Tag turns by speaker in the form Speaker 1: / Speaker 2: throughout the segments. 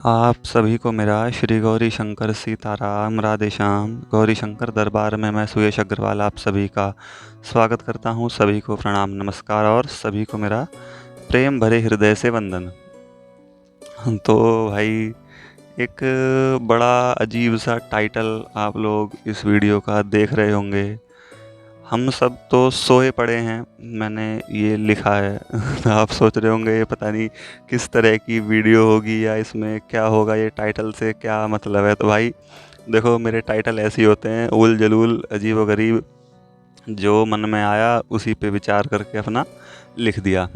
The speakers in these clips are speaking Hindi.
Speaker 1: आप सभी को मेरा श्री गौरी शंकर सीताराम राधेश्याम गौरी शंकर दरबार में मैं सुयश अग्रवाल आप सभी का स्वागत करता हूँ। सभी को प्रणाम नमस्कार और सभी को मेरा प्रेम भरे हृदय से वंदन। तो भाई एक बड़ा अजीब सा टाइटल आप लोग इस वीडियो का देख रहे होंगे। हम सब तो सोए पड़े हैं, मैंने ये लिखा है। आप सोच रहे होंगे ये पता नहीं किस तरह की वीडियो होगी या इसमें क्या होगा, ये टाइटल से क्या मतलब है। तो भाई देखो, मेरे टाइटल ऐसे ही होते हैं, उल जलूल अजीब व गरीब, जो मन में आया उसी पे विचार करके अपना लिख दिया।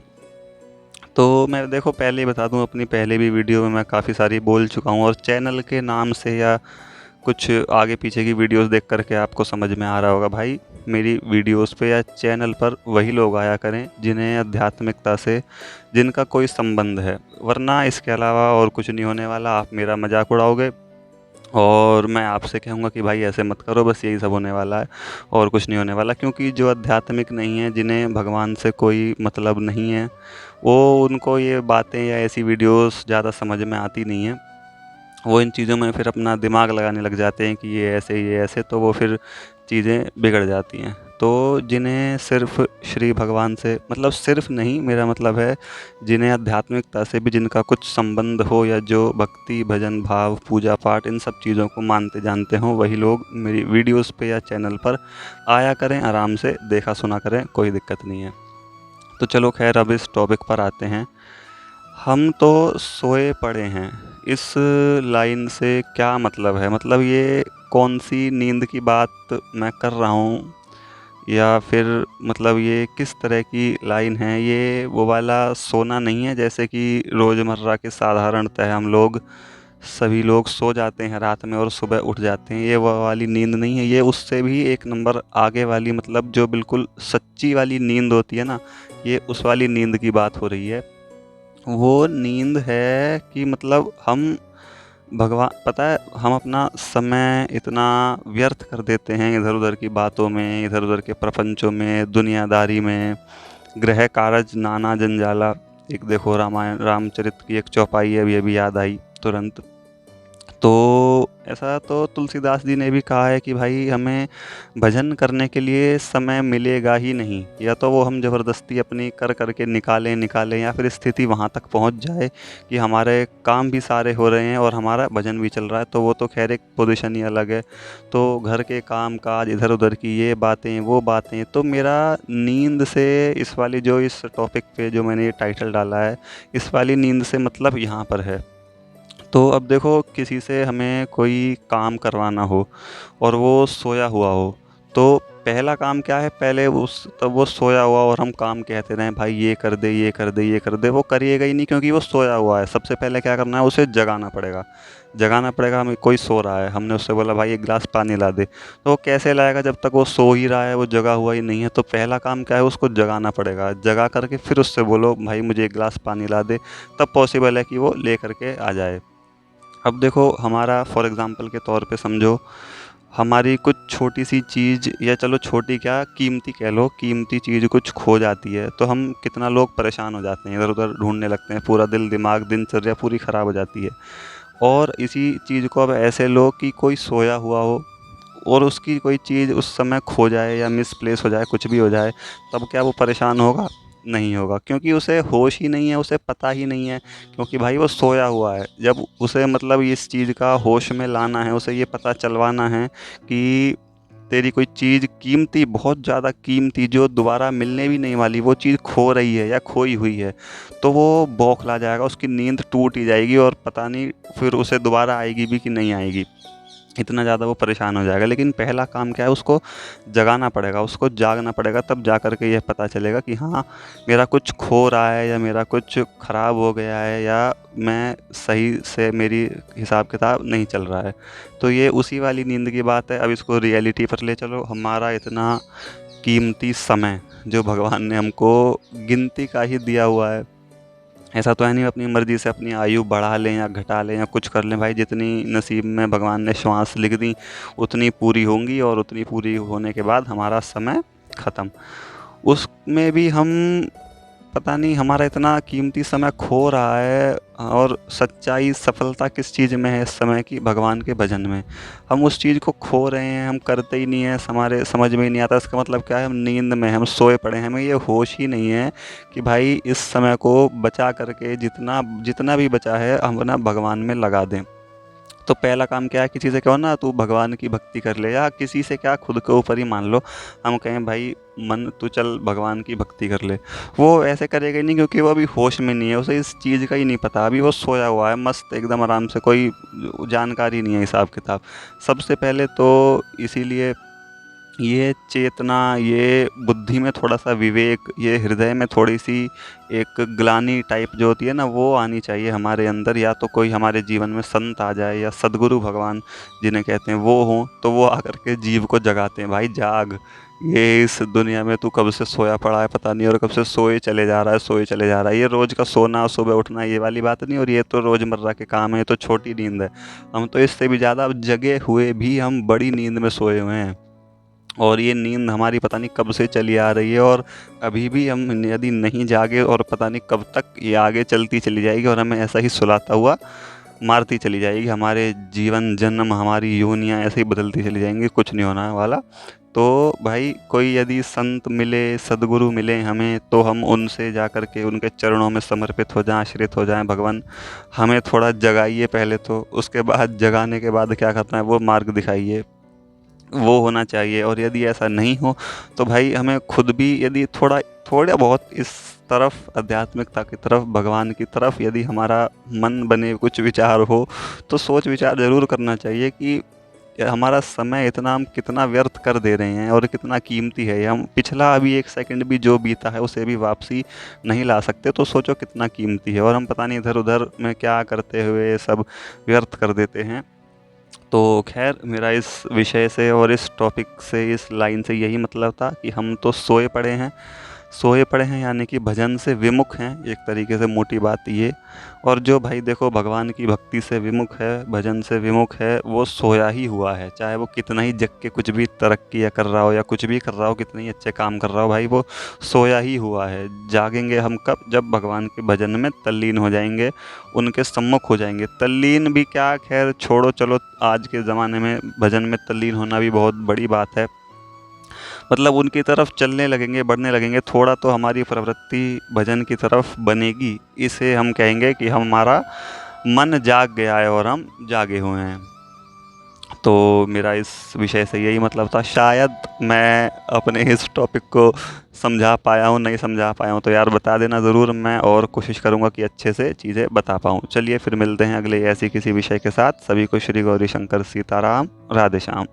Speaker 1: तो मैं देखो पहले ही बता दूं, अपनी पहले भी वीडियो में मैं काफ़ी सारी बोल चुका हूँ, और चैनल के नाम से या कुछ आगे पीछे की वीडियोस देख करके आपको समझ में आ रहा होगा भाई, मेरी वीडियोस पे या चैनल पर वही लोग आया करें जिन्हें आध्यात्मिकता से जिनका कोई संबंध है, वरना इसके अलावा और कुछ नहीं होने वाला। आप मेरा मजाक उड़ाओगे और मैं आपसे कहूँगा कि भाई ऐसे मत करो, बस यही सब होने वाला है और कुछ नहीं होने वाला। क्योंकि जो आध्यात्मिक नहीं है, जिन्हें भगवान से कोई मतलब नहीं है, वो उनको ये बातें या ऐसी वीडियोस ज़्यादा समझ में आती नहीं है। वो इन चीज़ों में फिर अपना दिमाग लगाने लग जाते हैं कि ये ऐसे, तो वो फिर चीज़ें बिगड़ जाती हैं। तो जिन्हें सिर्फ श्री भगवान से मतलब, सिर्फ नहीं, मेरा मतलब है जिन्हें आध्यात्मिकता से भी जिनका कुछ संबंध हो, या जो भक्ति भजन भाव पूजा पाठ इन सब चीज़ों को मानते जानते हों, वही लोग मेरी वीडियोस पे या चैनल पर आया करें, आराम से देखा सुना करें, कोई दिक्कत नहीं है। तो चलो खैर, अब इस टॉपिक पर आते हैं। हम तो सोए पड़े हैं, इस लाइन से क्या मतलब है? मतलब ये कौन सी नींद की बात मैं कर रहा हूँ, या फिर मतलब ये किस तरह की लाइन है? ये वो वाला सोना नहीं है जैसे कि रोज़मर्रा के साधारणतः हम लोग सभी लोग सो जाते हैं रात में और सुबह उठ जाते हैं, ये वो वाली नींद नहीं है। ये उससे भी एक नंबर आगे वाली, मतलब जो बिल्कुल सच्ची वाली नींद होती है ना, ये उस वाली नींद की बात हो रही है। वो नींद है कि मतलब हम भगवान, पता है, हम अपना समय इतना व्यर्थ कर देते हैं इधर उधर की बातों में, इधर उधर के प्रपंचों में, दुनियादारी में, गृह कारज नाना जंजाला। एक देखो, रामायण रामचरित की एक चौपाई है, अभी अभी याद आई तुरंत। तो ऐसा तो तुलसीदास जी ने भी कहा है कि भाई हमें भजन करने के लिए समय मिलेगा ही नहीं, या तो वो हम ज़बरदस्ती अपनी कर करके निकालें निकालें, या फिर स्थिति वहाँ तक पहुँच जाए कि हमारे काम भी सारे हो रहे हैं और हमारा भजन भी चल रहा है, तो वो तो खैर एक पोजीशन ही अलग है। तो घर के काम काज, इधर उधर की ये बातें वो बातें, तो मेरा नींद से, इस वाली जो इस टॉपिक पे जो मैंने ये टाइटल डाला है, इस वाली नींद से मतलब यहाँ पर है। तो अब देखो, किसी से हमें कोई काम करवाना हो और वो सोया हुआ हो, तो पहला काम क्या है? पहले उस तब वो सोया हुआ और हम काम कहते रहें भाई ये कर दे ये कर दे ये कर दे, वो करिएगा ही नहीं, क्योंकि वो सोया हुआ है। सबसे पहले क्या करना है? उसे जगाना पड़ेगा। जगाना पड़ेगा, हमें कोई सो रहा है, हमने उससे बोला भाई एक गिलास पानी ला दे, तो वो कैसे लाएगा जब तक वो सो ही रहा है, वो जगा हुआ ही नहीं है। तो पहला काम क्या है? उसको जगाना पड़ेगा। जगा करके फिर उससे बोलो भाई मुझे एक गिलास पानी ला दे, तब पॉसिबल है कि वो ले करके आ जाए। अब देखो, हमारा फॉर एग्ज़ाम्पल के तौर पे समझो, हमारी कुछ छोटी सी चीज़, या चलो छोटी क्या, कीमती कह लो, कीमती चीज़ कुछ खो जाती है, तो हम कितना लोग परेशान हो जाते हैं, इधर उधर ढूंढने लगते हैं, पूरा दिल दिमाग दिनचर्या पूरी ख़राब हो जाती है। और इसी चीज़ को अब ऐसे लो कि कोई सोया हुआ हो और उसकी कोई चीज़ उस समय खो जाए या मिसप्लेस हो जाए, कुछ भी हो जाए, तब क्या वो परेशान होगा? नहीं होगा, क्योंकि उसे होश ही नहीं है, उसे पता ही नहीं है, क्योंकि भाई वो सोया हुआ है। जब उसे मतलब इस चीज़ का होश में लाना है, उसे ये पता चलवाना है कि तेरी कोई चीज़ कीमती, बहुत ज़्यादा कीमती, जो दोबारा मिलने भी नहीं वाली, वो चीज़ खो रही है या खोई हुई है, तो वो बौखला जाएगा, उसकी नींद टूट ही जाएगी, और पता नहीं फिर उसे दोबारा आएगी भी कि नहीं आएगी। इतना ज़्यादा वो परेशान हो जाएगा। लेकिन पहला काम क्या है? उसको जगाना पड़ेगा, उसको जागना पड़ेगा, तब जा कर के यह पता चलेगा कि हाँ, मेरा कुछ खो रहा है, या मेरा कुछ ख़राब हो गया है, या मैं सही से, मेरी हिसाब किताब नहीं चल रहा है। तो ये उसी वाली नींद की बात है। अब इसको रियलिटी पर ले चलो। हमारा इतना कीमती समय जो भगवान ने हमको गिनती का ही दिया हुआ है, ऐसा तो है नहीं अपनी मर्ज़ी से अपनी आयु बढ़ा लें या घटा लें या कुछ कर लें। भाई जितनी नसीब में भगवान ने श्वास लिख दी, उतनी पूरी होंगी, और उतनी पूरी होने के बाद हमारा समय ख़त्म। उसमें भी हम पता नहीं हमारा इतना कीमती समय खो रहा है। और सच्चाई सफलता किस चीज़ में है इस समय की? भगवान के भजन में। हम उस चीज़ को खो रहे हैं, हम करते ही नहीं हैं, हमारे समझ में ही नहीं आता। इसका मतलब क्या है? हम नींद में हैं, हम सोए पड़े हैं, हमें ये होश ही नहीं है कि भाई इस समय को बचा करके जितना जितना भी बचा है हम ना भगवान में लगा दें। तो पहला काम क्या है? किसी से कहो ना तू भगवान की भक्ति कर ले, या किसी से क्या खुद के ऊपर ही मान लो। हम कहें भाई मन तू चल भगवान की भक्ति कर ले, वो ऐसे करेगा ही नहीं, क्योंकि वो अभी होश में नहीं है, उसे इस चीज़ का ही नहीं पता। अभी वो सोया हुआ है मस्त एकदम आराम से, कोई जानकारी नहीं है हिसाब किताब। सबसे पहले तो इसीलिए ये चेतना, ये बुद्धि में थोड़ा सा विवेक, ये हृदय में थोड़ी सी एक ग्लानि टाइप जो होती है ना, वो आनी चाहिए हमारे अंदर। या तो कोई हमारे जीवन में संत आ जाए, या सदगुरु भगवान जिन्हें कहते हैं वो हों, तो वो आकर के जीव को जगाते हैं, भाई जाग, ये इस दुनिया में तू कब से सोया पड़ा है पता नहीं, और कब से सोए चले जा रहा है, सोए चले जा रहा है। ये रोज़ का सोना, सुबह उठना, ये वाली बात नहीं। और ये तो रोज़मर्रा के काम है, ये तो छोटी नींद है। हम तो इससे भी ज़्यादा जगे हुए भी हम बड़ी नींद में सोए हुए हैं। और ये नींद हमारी पता नहीं कब से चली आ रही है, और अभी भी हम यदि नहीं जागे, और पता नहीं कब तक ये आगे चलती चली जाएगी, और हमें ऐसा ही सुलाता हुआ मारती चली जाएगी। हमारे जीवन जन्म, हमारी योनियाँ ऐसे ही बदलती चली जाएंगी, कुछ नहीं होने वाला। तो भाई कोई यदि संत मिले, सदगुरु मिले हमें, तो हम उनसे जा कर के उनके चरणों में समर्पित हो जाएं, आश्रित हो जाएं। भगवान हमें थोड़ा जगाइए पहले तो, उसके बाद जगाने के बाद क्या करना है वो मार्ग दिखाइए, वो होना चाहिए। और यदि ऐसा नहीं हो तो भाई हमें खुद भी यदि थोड़ा बहुत इस तरफ, आध्यात्मिकता की तरफ, भगवान की तरफ यदि हमारा मन बने, कुछ विचार हो, तो सोच विचार ज़रूर करना चाहिए कि हमारा समय इतना हम कितना व्यर्थ कर दे रहे हैं, और कितना कीमती है ये। हम पिछला अभी एक सेकंड भी जो बीता है उसे भी वापसी नहीं ला सकते, तो सोचो कितना कीमती है। और हम पता नहीं इधर उधर में क्या करते हुए सब व्यर्थ कर देते हैं। तो खैर मेरा इस विषय से और इस टॉपिक से, इस लाइन से यही मतलब था कि हम तो सोए पड़े हैं, सोए पड़े हैं यानी कि भजन से विमुख हैं, एक तरीके से मोटी बात ये। और जो भाई देखो भगवान की भक्ति से विमुख है, भजन से विमुख है, वो सोया ही हुआ है। चाहे वो कितना ही जग के कुछ भी तरक्की या कर रहा हो, या कुछ भी कर रहा हो, कितने ही अच्छे काम कर रहा हो, भाई वो सोया ही हुआ है। जागेंगे हम कब? जब भगवान के भजन में तल्लीन हो जाएंगे, उनके सम्मुख हो जाएंगे। तल्लीन भी क्या, खैर छोड़ो, चलो आज के ज़माने में भजन में तल्लीन होना भी बहुत बड़ी बात है। मतलब उनकी तरफ चलने लगेंगे, बढ़ने लगेंगे, थोड़ा तो हमारी प्रवृत्ति भजन की तरफ बनेगी। इसे हम कहेंगे कि हमारा मन जाग गया है और हम जागे हुए हैं। तो मेरा इस विषय से यही मतलब था। शायद मैं अपने इस टॉपिक को समझा पाया हूँ, नहीं समझा पाया हूँ तो यार बता देना ज़रूर, मैं और कोशिश करूँगा कि अच्छे से चीज़ें बता पाऊँ। चलिए फिर मिलते हैं अगले ऐसी किसी विषय के साथ। सभी को श्री गौरी शंकर सीताराम, राधे श्याम।